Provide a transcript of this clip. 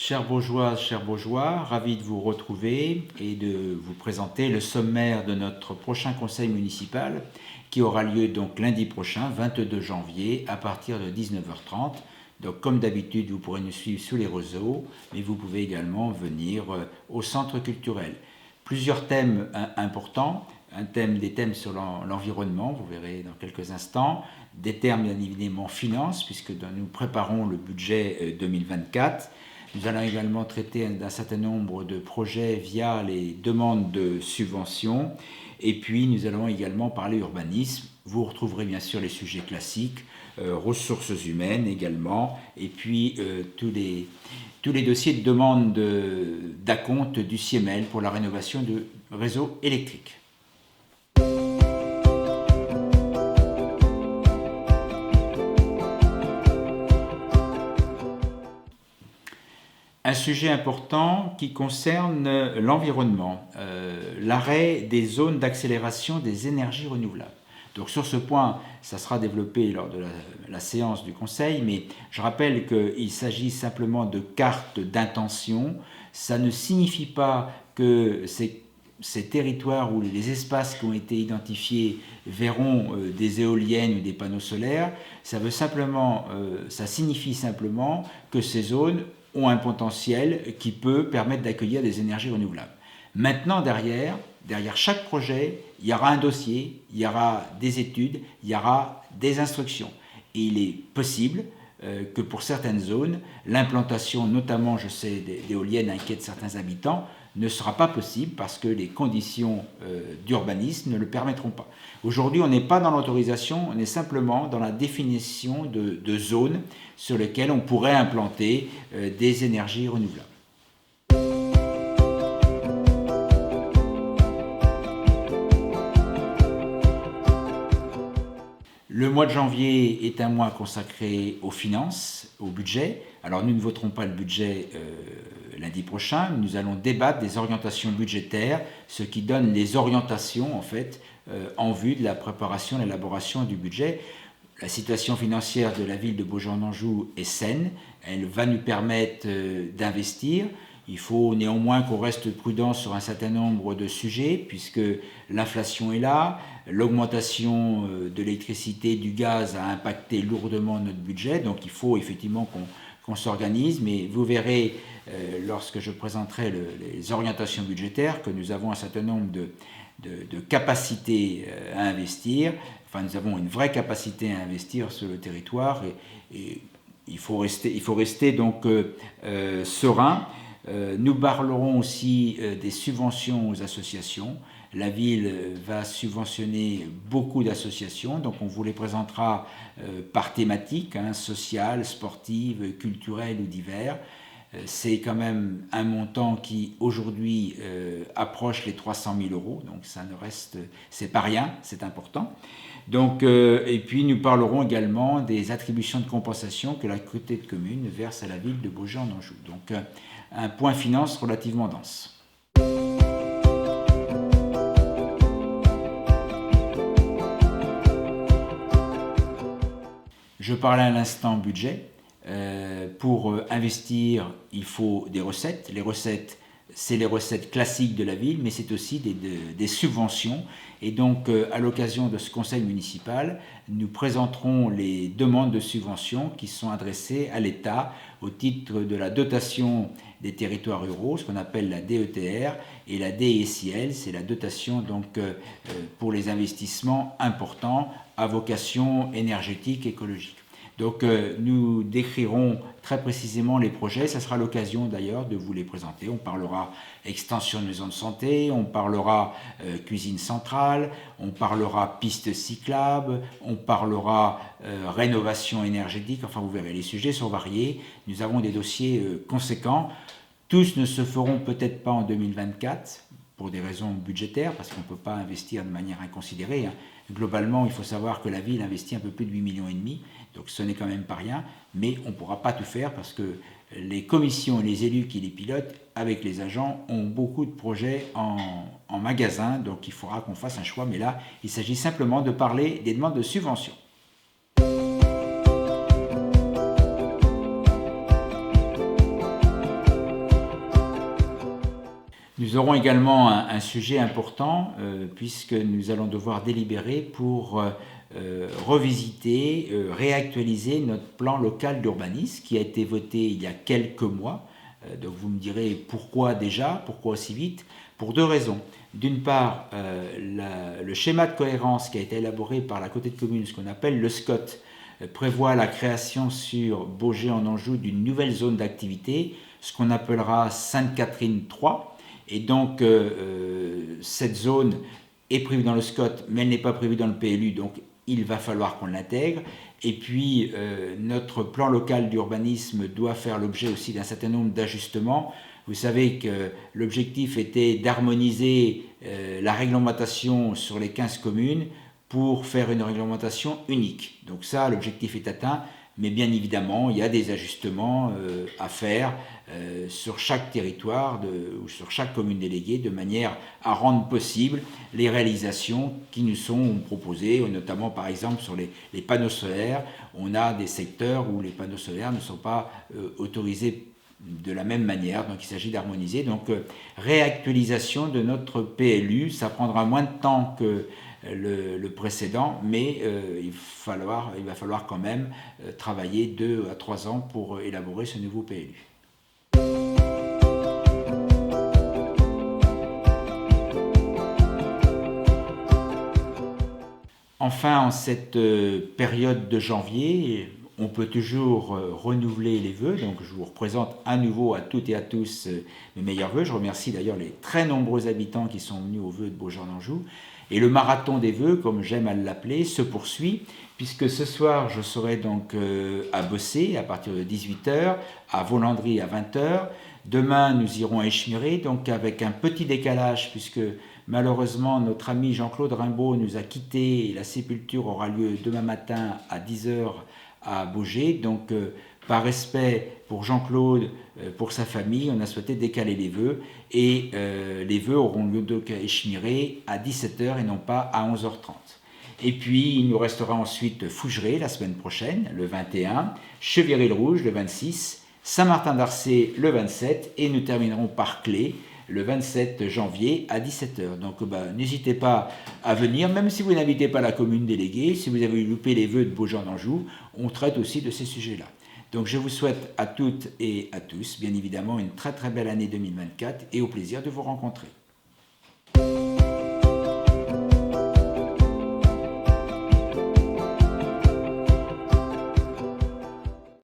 Chers Baugeoises, chers Baugeois, ravi de vous retrouver et de vous présenter le sommaire de notre prochain conseil municipal qui aura lieu donc lundi prochain, 22 janvier, à partir de 19h30. Donc comme d'habitude, vous pourrez nous suivre sur les réseaux, mais vous pouvez également venir au centre culturel. Plusieurs thèmes importants, des thèmes sur l'environnement, vous verrez dans quelques instants, des thèmes bien évidemment finances, puisque nous préparons le budget 2024. Nous allons également traiter d'un certain nombre de projets via les demandes de subventions. Et puis, nous allons également parler urbanisme. Vous retrouverez bien sûr les sujets classiques, ressources humaines également, et puis tous les dossiers de demande d'acompte du CIEMEL pour la rénovation du réseau électrique. Un sujet important qui concerne l'environnement, l'arrêt des zones d'accélération des énergies renouvelables. Donc sur ce point, ça sera développé lors de la séance du Conseil, mais je rappelle qu'il s'agit simplement de cartes d'intention. Ça ne signifie pas que ces territoires ou les espaces qui ont été identifiés verront des éoliennes ou des panneaux solaires. Ça signifie simplement que ces zones ont un potentiel qui peut permettre d'accueillir des énergies renouvelables. Maintenant, derrière chaque projet, il y aura un dossier, il y aura des études, il y aura des instructions. Et il est possible que pour certaines zones, l'implantation, notamment, je sais, d'éoliennes inquiète certains habitants, ne sera pas possible parce que les conditions d'urbanisme ne le permettront pas. Aujourd'hui, on n'est pas dans l'autorisation, on est simplement dans la définition de zones sur lesquelles on pourrait implanter des énergies renouvelables. Le mois de janvier est un mois consacré aux finances, au budget. Alors nous ne voterons pas le budget lundi prochain, nous allons débattre des orientations budgétaires, ce qui donne les orientations en fait en vue de la préparation et l'élaboration du budget. La situation financière de la ville de Beaugency-en-Anjou est saine, elle va nous permettre d'investir. Il faut néanmoins qu'on reste prudent sur un certain nombre de sujets, puisque l'inflation est là, l'augmentation de l'électricité, du gaz a impacté lourdement notre budget, donc il faut effectivement qu'on s'organise, mais vous verrez lorsque je présenterai les orientations budgétaires que nous avons un certain nombre de capacités à investir. Enfin, nous avons une vraie capacité à investir sur le territoire et il faut rester donc serein. Nous parlerons aussi des subventions aux associations. La ville va subventionner beaucoup d'associations, donc on vous les présentera par thématique, sociale, sportive, culturelle ou divers. C'est quand même un montant qui aujourd'hui approche les 300 000 €, donc c'est pas rien, c'est important. Donc, et puis nous parlerons également des attributions de compensation que la communauté de communes verse à la ville de Beaugency-en-Anjou. Donc un point finance relativement dense. Je parlais à l'instant budget. Pour investir, il faut des recettes. Les recettes, c'est les recettes classiques de la ville, mais c'est aussi des subventions. Et donc, à l'occasion de ce conseil municipal, nous présenterons les demandes de subventions qui sont adressées à l'État au titre de la dotation des territoires ruraux, ce qu'on appelle la DETR, et la DSIL, c'est la dotation donc, pour les investissements importants à vocation énergétique, écologique. Donc nous décrirons très précisément les projets, ça sera l'occasion d'ailleurs de vous les présenter. On parlera extension de maison de santé, on parlera cuisine centrale, on parlera pistes cyclables, on parlera rénovation énergétique, enfin vous verrez, les sujets sont variés. Nous avons des dossiers conséquents, tous ne se feront peut-être pas en 2024 pour des raisons budgétaires, parce qu'on ne peut pas investir de manière inconsidérée. Globalement, il faut savoir que la ville investit un peu plus de 8,5 millions, donc ce n'est quand même pas rien, mais on ne pourra pas tout faire parce que les commissions et les élus qui les pilotent, avec les agents, ont beaucoup de projets en magasin, donc il faudra qu'on fasse un choix, mais là, il s'agit simplement de parler des demandes de subventions. Nous aurons également un sujet important puisque nous allons devoir délibérer pour revisiter, réactualiser notre plan local d'urbanisme qui a été voté il y a quelques mois. Donc vous me direz pourquoi déjà, pourquoi aussi vite? Pour deux raisons. D'une part, le schéma de cohérence qui a été élaboré par la communauté de communes, ce qu'on appelle le SCOT, prévoit la création sur Baugé en Anjou d'une nouvelle zone d'activité, ce qu'on appellera Sainte-Catherine 3. Et donc, cette zone est prévue dans le SCOT, mais elle n'est pas prévue dans le PLU, donc il va falloir qu'on l'intègre. Et puis, notre plan local d'urbanisme doit faire l'objet aussi d'un certain nombre d'ajustements. Vous savez que l'objectif était d'harmoniser la réglementation sur les 15 communes pour faire une réglementation unique. Donc ça, l'objectif est atteint, mais bien évidemment, il y a des ajustements à faire sur chaque territoire ou sur chaque commune déléguée, de manière à rendre possible les réalisations qui nous sont proposées, notamment par exemple sur les panneaux solaires. On a des secteurs où les panneaux solaires ne sont pas autorisés de la même manière, donc il s'agit d'harmoniser. Donc réactualisation de notre PLU, ça prendra moins de temps que le précédent, mais il va falloir quand même travailler 2 à 3 ans pour élaborer ce nouveau PLU. Enfin, en cette période de janvier, on peut toujours renouveler les vœux, donc je vous représente à nouveau à toutes et à tous mes meilleurs vœux. Je remercie d'ailleurs les très nombreux habitants qui sont venus aux vœux de Baugé en Anjou. Et le marathon des vœux, comme j'aime à l'appeler, se poursuit, puisque ce soir, je serai donc à Bossé à partir de 18h, à Volandry à 20h. Demain, nous irons à Échmiré, donc avec un petit décalage, puisque malheureusement, notre ami Jean-Claude Rimbaud nous a quittés et la sépulture aura lieu demain matin à 10h à Baugé. Donc, par respect pour Jean-Claude, pour sa famille, on a souhaité décaler les vœux. Et les vœux auront lieu donc à Échmiré à 17h et non pas à 11h30. Et puis, il nous restera ensuite Fougeray la semaine prochaine, le 21, Cheviré-le-Rouge le 26, Saint-Martin-d'Arcé le 27, et nous terminerons par Clé le 27 janvier à 17h. Donc n'hésitez pas à venir, même si vous n'habitez pas la commune déléguée, si vous avez loupé les vœux de Baugé en Anjou, on traite aussi de ces sujets-là. Donc je vous souhaite à toutes et à tous, bien évidemment, une très très belle année 2024 et au plaisir de vous rencontrer.